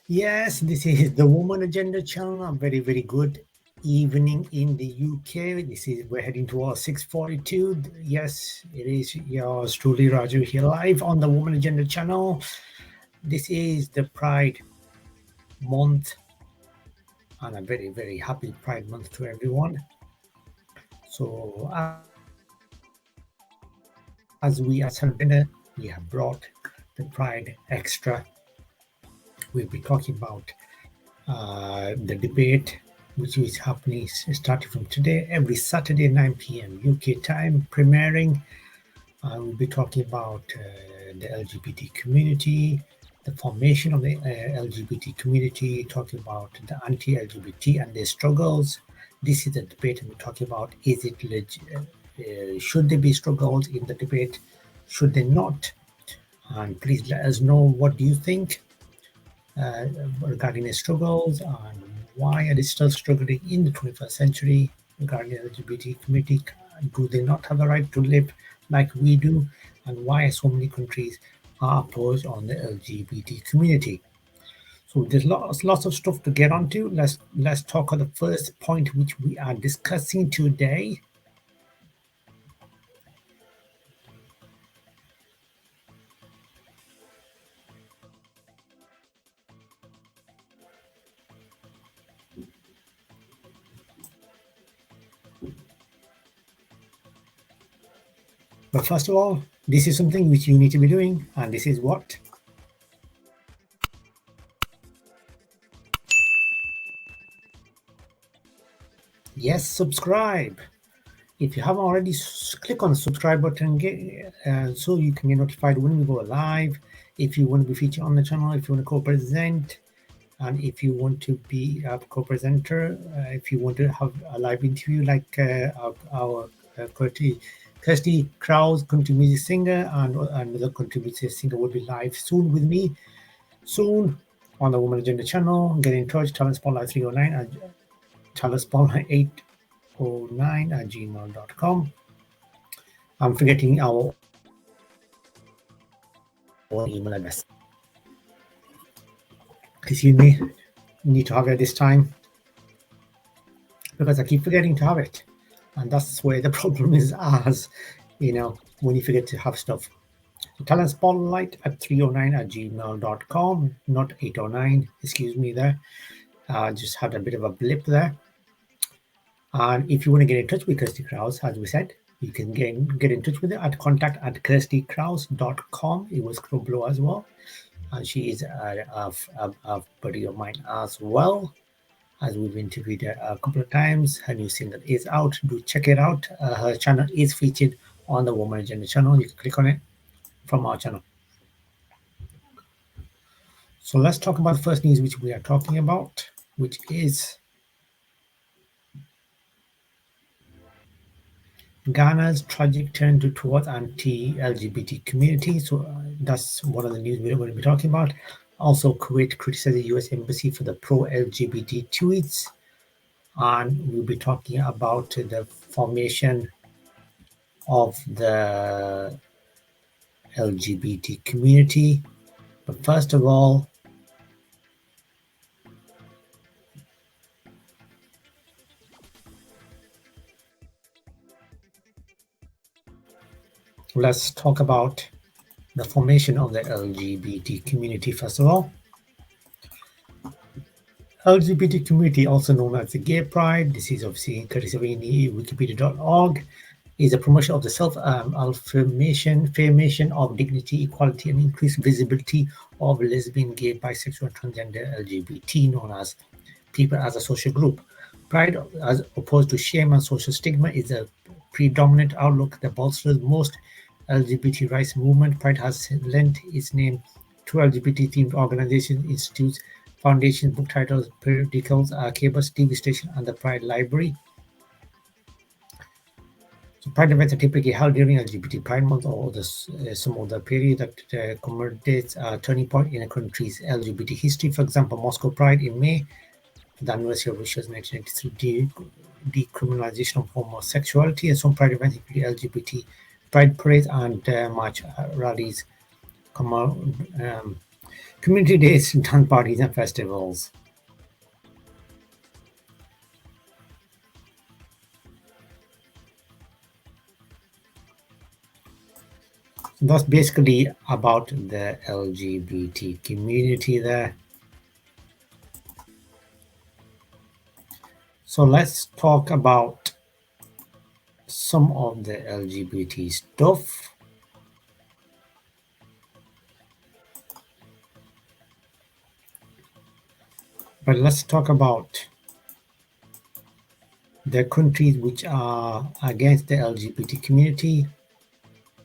Yes, this is the Woman Agenda channel. A very, very good evening in the UK. We're heading towards 6:42. Yes, it is yours truly, Raju, here live on the Woman Agenda channel. This is the Pride Month, and a very, very happy Pride Month to everyone. So, as we are celebrating, we have brought the Pride Extra. We'll be talking about the debate, which is happening starting from today, every Saturday, 9 p.m. UK time, premiering. We'll be talking about the LGBT community, the formation of the LGBT community, talking about the anti-LGBT and their struggles. This is the debate, and we're talking about should there be struggles in the debate? Should they not? And please let us know what do you think regarding their struggles and why are they still struggling in the 21st century regarding the LGBT community. Do they not have the right to live like we do? And why so many countries are opposed on the LGBT community? So there's lots of stuff to get onto. Let's talk on the first point which we are discussing today. But first of all, this is something which you need to be doing, and this is what? Yes, subscribe. If you haven't already, click on the subscribe button so you can get notified when we go live. If you want to be featured on the channel, if you want to co-present, and if you want to be a co-presenter, if you want to have a live interview like our Kirsty Krause, country music singer, and another country music singer will be live soon with me. Soon on the Woman Agenda channel. Get in touch, Talent Spotlight 309 and Talent Spotlight 809@gmail.com. I'm forgetting our email address. Excuse me, need to have it this time because I keep forgetting to have it. And that's where the problem is, as you know, when you forget to have stuff. So Talent Spotlight at 309@gmail.com, not 809. Excuse me there. Just had a bit of a blip there. And if you want to get in touch with Kirsty Krause, as we said, you can get in touch with her at contact@kirstykrause.com. It was scroll below as well. And she is a buddy of mine as well, as we've interviewed her a couple of times. Her new single is out. Do check it out. Her channel is featured on the Woman Agenda channel. You can click on it from our channel. So let's talk about the first news which we are talking about, which is Ghana's tragic turn towards anti-LGBT community. So that's one of the news we're going to be talking about. Also, Kuwait criticized the US embassy for the pro-LGBT tweets. And we'll be talking about the formation of the LGBT community. But first of all, let's talk about the formation of the LGBT community first of all. LGBT community, also known as the Gay Pride, this is obviously courtesy of wikipedia.org, is a promotion of the self-affirmation of dignity, equality, and increased visibility of lesbian, gay, bisexual, and transgender LGBT, known as people as a social group. Pride, as opposed to shame and social stigma, is a predominant outlook that bolsters most LGBT rights movement. Pride has lent its name to LGBT-themed organizations, institutes, foundations, book titles, periodicals, cables, TV station, and the Pride Library. So Pride events are typically held during LGBT Pride Month or some other period that commemorates a turning point in a country's LGBT history. For example, Moscow Pride in May, the anniversary of Russia's 1993 decriminalization of homosexuality, and some Pride events include LGBT Pride parades and march rallies, um, community days, dance parties, and festivals. So that's basically about the LGBT community there. So let's talk about some of the LGBT stuff. But let's talk about the countries which are against the LGBT community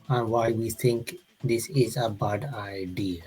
and why we think this is a bad idea.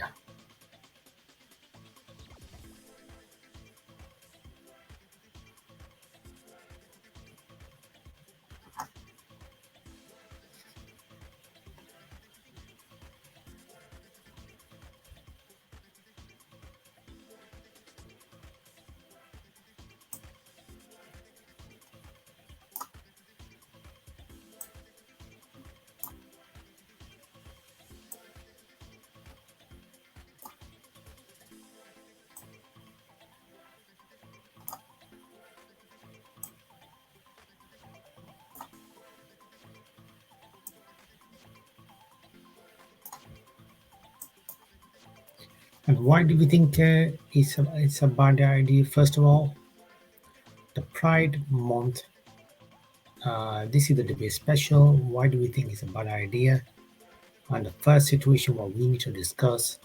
And why do we think it's a bad idea? First of all, the Pride Month. This is the debate special. Why do we think it's a bad idea? And the first situation what we need to discuss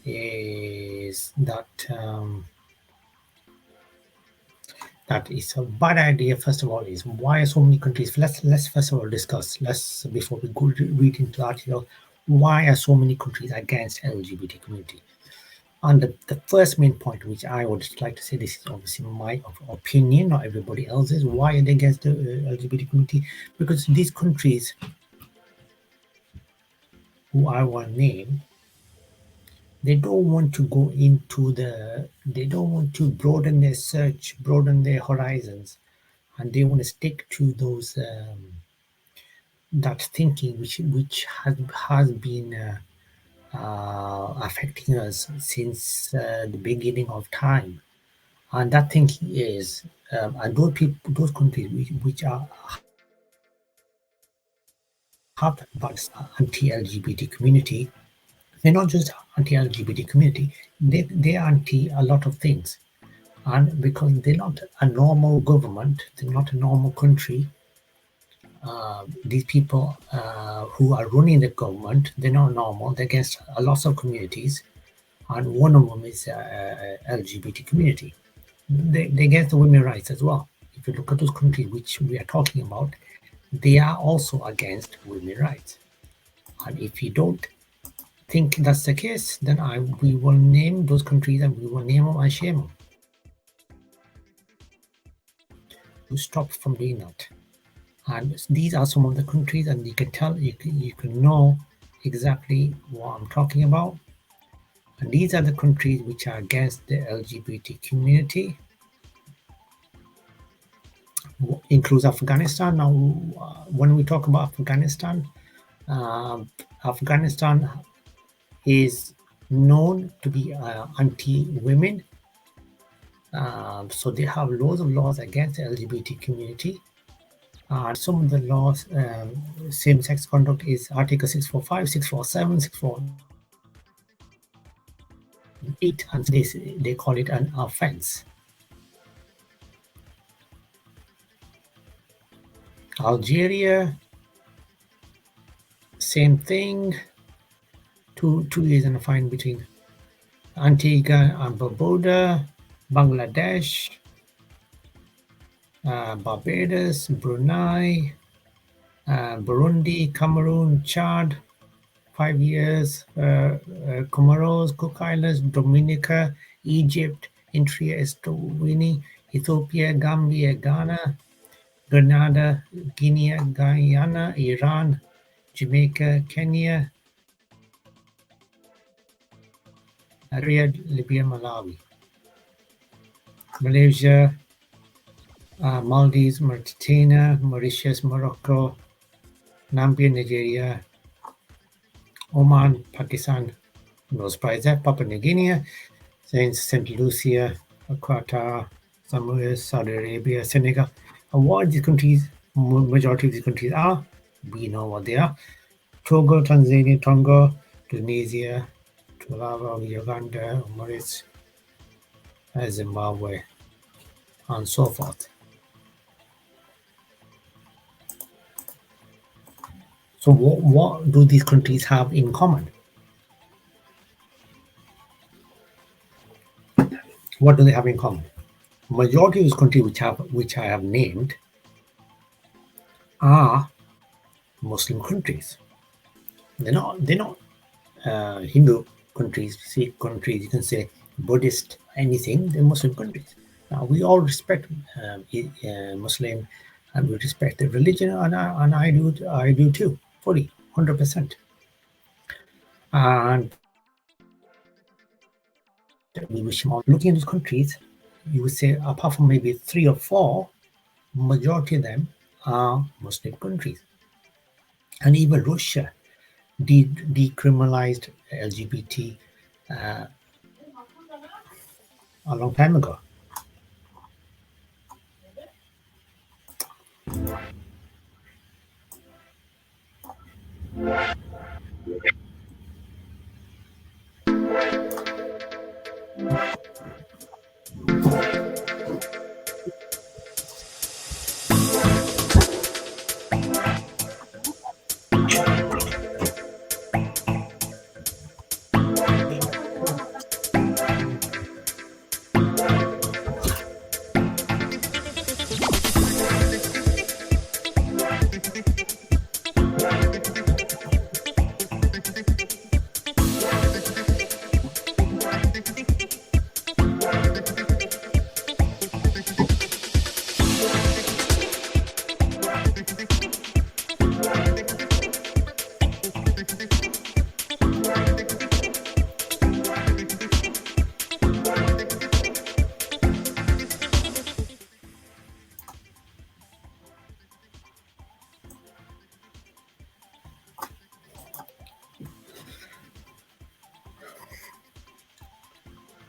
is that it's a bad idea. First of all, is why are so many countries? Let's first of all discuss. Let's before we go read into the article, why are so many countries against LGBT community? And the first main point, which I would like to say, this is obviously my opinion, not everybody else's. Why are they against the LGBT community? Because these countries, who I will name, they don't want to go into they don't want to broaden their search, broaden their horizons, and they want to stick to those that thinking which has been affecting us since the beginning of time. And that thinking is, and those people, those countries which are have but anti-LGBT community, they're not just anti-LGBT community, they're anti a lot of things. And because they're not a normal government, they're not a normal country, these people who are running the government, they're not normal, they're against a lot of communities, and one of them is LGBT community. They're against the women's rights as well. If you look at those countries which we are talking about, they are also against women's rights. And if you don't think that's the case, then we will name those countries and we will name them and shame them to stop from doing that. And these are some of the countries, and you can tell, you can know exactly what I'm talking about. And these are the countries which are against the LGBT community. Includes Afghanistan. Now, when we talk about Afghanistan, Afghanistan is known to be anti-women. So they have loads of laws against the LGBT community. And some of the laws, same-sex conduct is Article 645, 647, 648, and they call it an offense. Algeria, same thing. 2 years and a fine between. Antigua and Barbuda, Bangladesh, Barbados, Brunei, Burundi, Cameroon, Chad, 5 years, Comoros, Cook Islands, Dominica, Egypt, Eritrea, Estonia, Ethiopia, Gambia, Ghana, Grenada, Guinea, Guyana, Iran, Jamaica, Kenya, Nigeria, Libya, Malawi, Malaysia, Maldives, Mauritania, Mauritius, Morocco, Namibia, Nigeria, Oman, Pakistan, no surprise there, Papua New Guinea, St. Lucia, Qatar, Samoa, Saudi Arabia, Senegal. And what these countries, majority of these countries are, we know what they are. Togo, Tanzania, Tonga, Tunisia, Tuvalu, Uganda, Mauritius, Zimbabwe, and so forth. So what do these countries have in common? What do they have in common? Majority of these countries which I have named are Muslim countries. They're not Hindu countries, Sikh countries, you can say Buddhist, anything, they're Muslim countries. Now, we all respect Muslim and we respect their religion, and I do too, fully, 100%. And we wish them all. Looking at those countries, you would say, apart from maybe 3 or 4, majority of them are Muslim countries. And even Russia decriminalized LGBT a long time ago.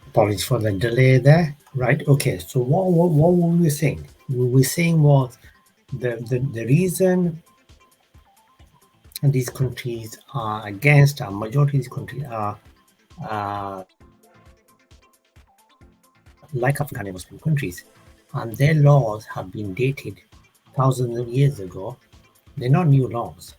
Apologies for the delay there. Right. Okay. So what were we saying? We were saying was the reason these countries are against, a majority of these countries are like Afghan Muslim countries, and their laws have been dated thousands of years ago. They're not new laws.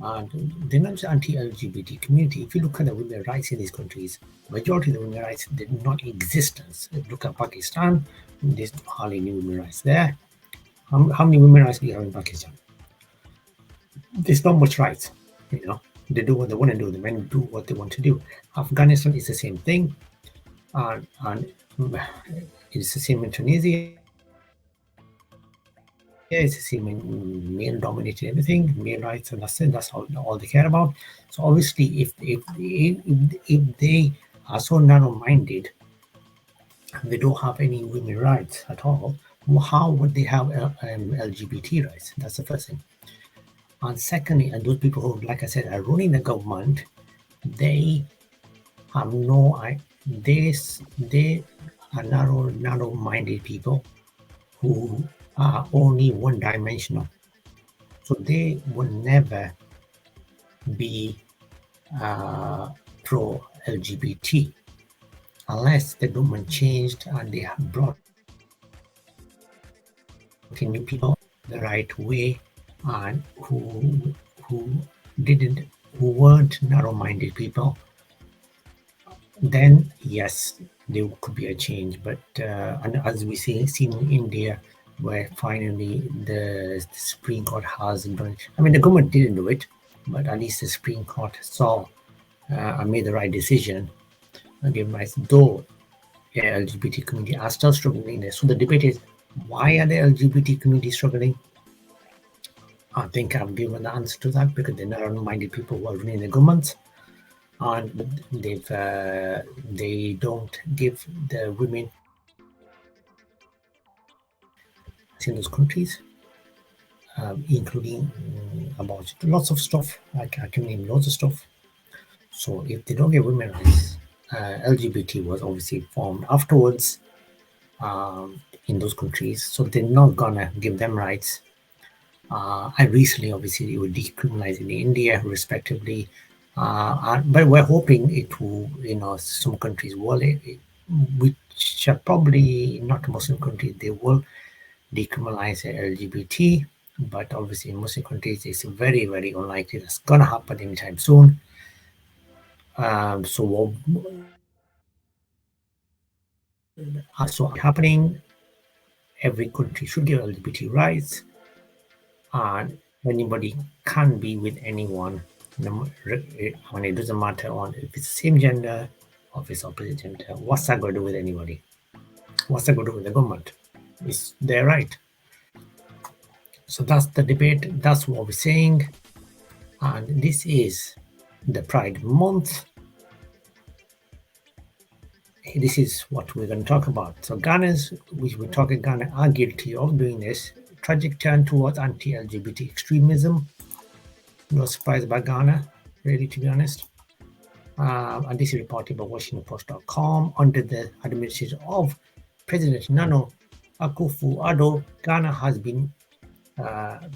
And they're not just anti-LGBT community. If you look at the women's rights in these countries, majority of the women's rights did not exist. Look at Pakistan, there's hardly any women's rights there. How many women's rights do you have in Pakistan? There's not much rights, you know. They do what they want to do. The men do what they want to do. Afghanistan is the same thing, and it's the same in Tunisia. It's the same in male dominated everything, male rights, and that's all they care about. So obviously, if they are so narrow-minded and they don't have any women rights at all, how would they have LGBT rights? That's the first thing. And secondly, and those people who, like I said, are running the government, they have they are narrow-minded people who are only one-dimensional. So they will never be pro-LGBT unless the government changed and they have brought in new people the right way and who weren't narrow-minded people. Then yes, there could be a change. But and as we see in India, where finally the Supreme Court has done it. I mean, the government didn't do it, but at least the Supreme Court saw and made the right decision and gave rights. Though the LGBT community are still struggling there. So the debate is, why are the LGBT community struggling? I think I've given the answer to that, because they're narrow-minded people who are running the governments, and they don't give the women in those countries, including about lots of stuff. I can name lots of stuff. So if they don't give women rights, LGBT was obviously formed afterwards in those countries, so they're not gonna give them rights. And recently, obviously, it was decriminalized in India, respectively. But we're hoping it will, some countries will, which are probably not Muslim countries, they will decriminalize LGBT. But obviously, in Muslim countries, it's very, very unlikely that's going to happen anytime soon. So happening, every country should give LGBT rights, and anybody can be with anyone. When it doesn't matter on if it's same gender or if it's opposite gender. What's that going to do with anybody? What's that going to do with the government? It's their right. So that's the debate. That's what we're saying. And this is the Pride Month. This is what we're going to talk about. So Ghanaians, which we're talking Ghana, are guilty of doing this. Tragic turn towards anti-LGBT extremism. No surprise about Ghana, really, to be honest. And this is reported by WashingtonPost.com. Under the administration of President Nana Akufo-Addo, Ghana has been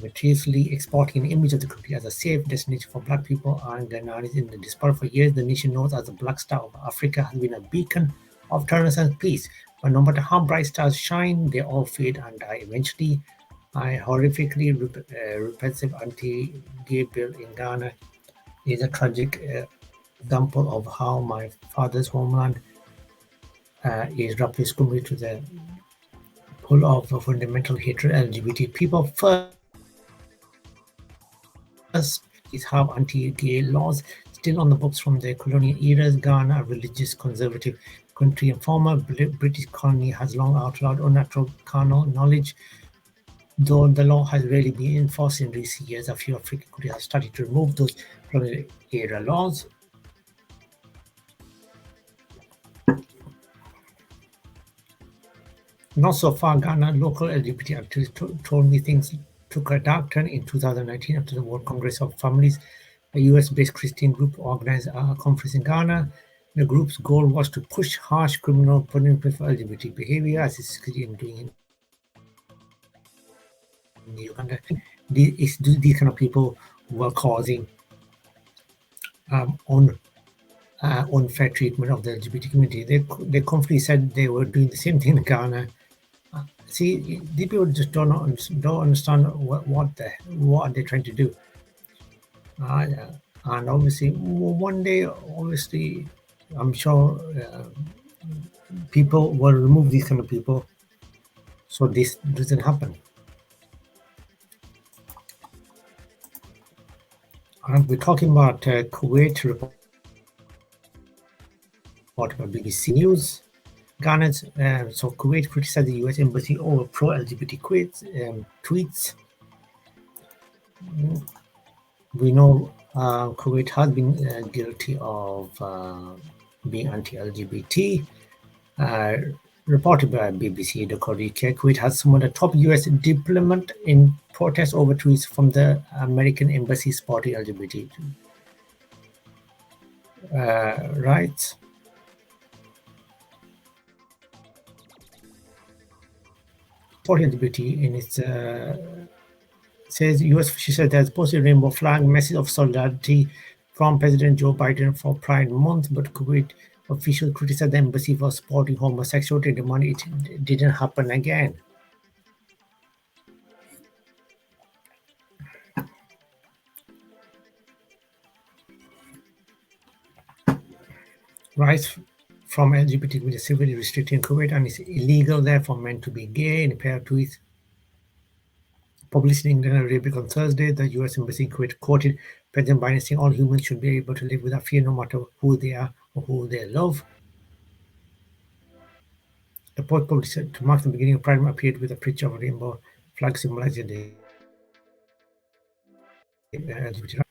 meticulously exporting an image of the country as a safe destination for Black people and Ghanaians. In the diaspora for years, the nation known as the Black Star of Africa has been a beacon of tolerance and peace. But no matter how bright stars shine, they all fade and die eventually. A horrifically repressive anti-gay bill in Ghana is a tragic example of how my father's homeland is rapidly succumbing to the pull of fundamental hatred. LGBT people first is have anti-gay laws still on the books from the colonial eras. Ghana, a religious conservative country and former British colony, has long outlawed unnatural carnal knowledge. Though the law has rarely been enforced in recent years, a few African countries have started to remove those colonial era laws. Not so far, Ghana local LGBT activists told me things took a dark turn in 2019 after the World Congress of Families, a US-based Christian group, organized a conference in Ghana. The group's goal was to push harsh criminal punishment for LGBT behavior, as it's doing in Uganda. These kind of people were causing unfair treatment of the LGBT community. They confidently said they were doing the same thing in Ghana. See, the people just don't understand what they're trying to do. And obviously, one day, obviously, I'm sure people will remove these kind of people, so this doesn't happen. And we're talking about Kuwait report by BBC News. Ghana's so Kuwait criticized the US embassy over pro-LGBT tweets. We know Kuwait has been guilty of being anti-LGBT. Reported by BBC, the Kuwait has summoned a top US diplomat in protest over tweets from the American embassy supporting LGBT rights. Supporting LGBT in its says US. She said there's posted a rainbow flag message of solidarity from President Joe Biden for Pride Month, but Kuwait officials criticized the embassy for supporting homosexuality and demand it didn't happen again. Rights from LGBT community severely restricted in Kuwait, and it's illegal therefore meant to be gay in a pair of tweets. Published in England and Arabic on Thursday, the US Embassy in Kuwait quoted President Biden saying all humans should be able to live without fear no matter who they are or who they love. The post published to mark the beginning of Pride Month appeared with a picture of a rainbow flag symbolizing the LGBT rights.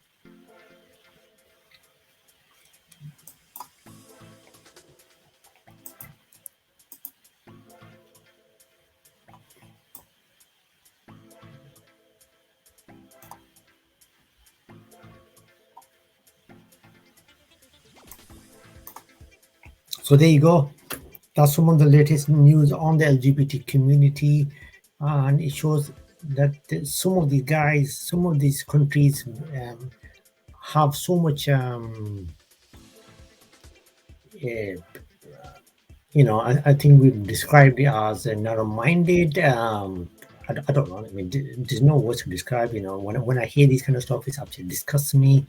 So there you go. That's some of the latest news on the LGBT community, and it shows that some of these guys, some of these countries have so much, I think we've described it as narrow-minded. I don't know. I mean, there's no words to describe. When I hear these kind of stuff, it absolutely disgusts me.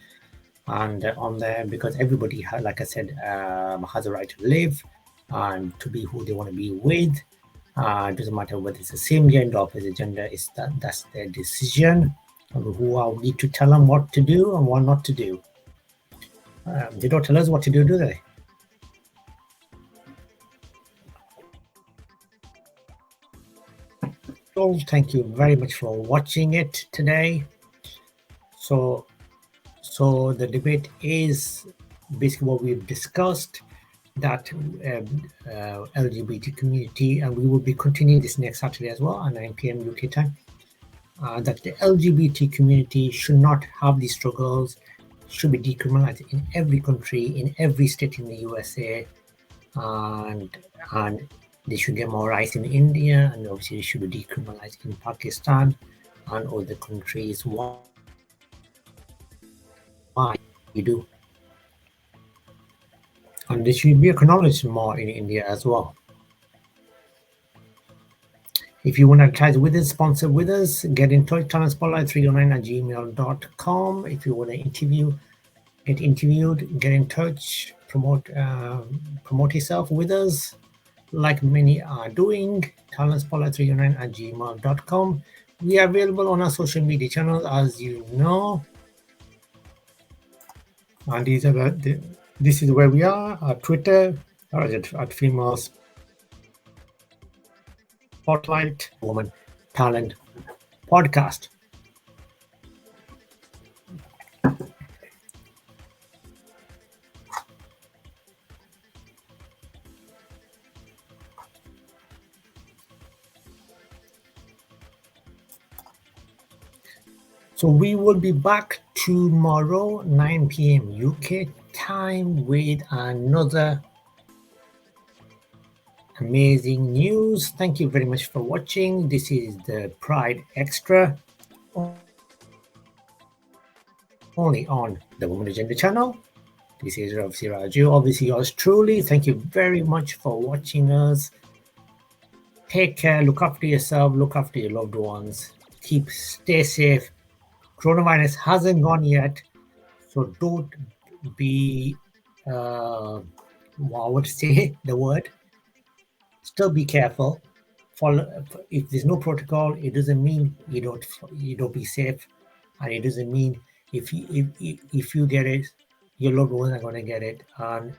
And on there, because everybody, like I said, has a right to live and to be who they want to be with. It doesn't matter whether it's the same gender or opposite gender. That's their decision. And who are we to tell them what to do and what not to do? They don't tell us what to do they? So thank you very much for watching it today. So the debate is basically what we've discussed, that LGBT community, and we will be continuing this next Saturday as well at 9 p.m. UK time, that the LGBT community should not have these struggles, should be decriminalized in every country, in every state in the USA, and they should get more rights in India, and obviously they should be decriminalized in Pakistan and other countries. Why we do? And they should be acknowledged more in India as well. If you want to advertise with us, sponsor with us, get in touch, talentspotlight309@gmail.com. If you want to get interviewed, get in touch, promote yourself with us, like many are doing, talentspotlight309@gmail.com. We are available on our social media channels, as you know. And this is where we are, our Twitter, or at Female Spotlight, Woman Talent Podcast. So we will be back tomorrow, 9 p.m. UK time, with another amazing news. Thank you very much for watching. This is the Pride Extra, only on the Woman Agenda channel. This is obviously Raju, obviously yours truly. Thank you very much for watching us. Take care, look after yourself, look after your loved ones. Stay safe. Coronavirus hasn't gone yet, so don't be, what would say the word? Still be careful. Follow. If there's no protocol, it doesn't mean you don't be safe, and it doesn't mean if you get it, your loved ones are going to get it, and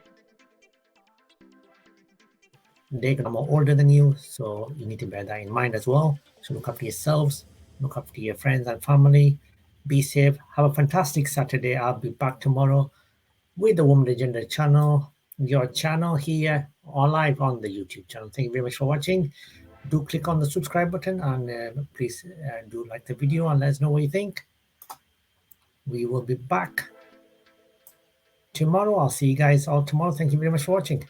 they're more older than you, so you need to bear that in mind as well. So look after yourselves, look after your friends and family. Be safe. Have a fantastic Saturday. I'll be back tomorrow with the Woman Agenda channel, your channel here, or live on the YouTube channel. Thank you very much for watching. Do click on the subscribe button, and please do like the video and let us know what you think. We will be back tomorrow. I'll see you guys all tomorrow. Thank you very much for watching.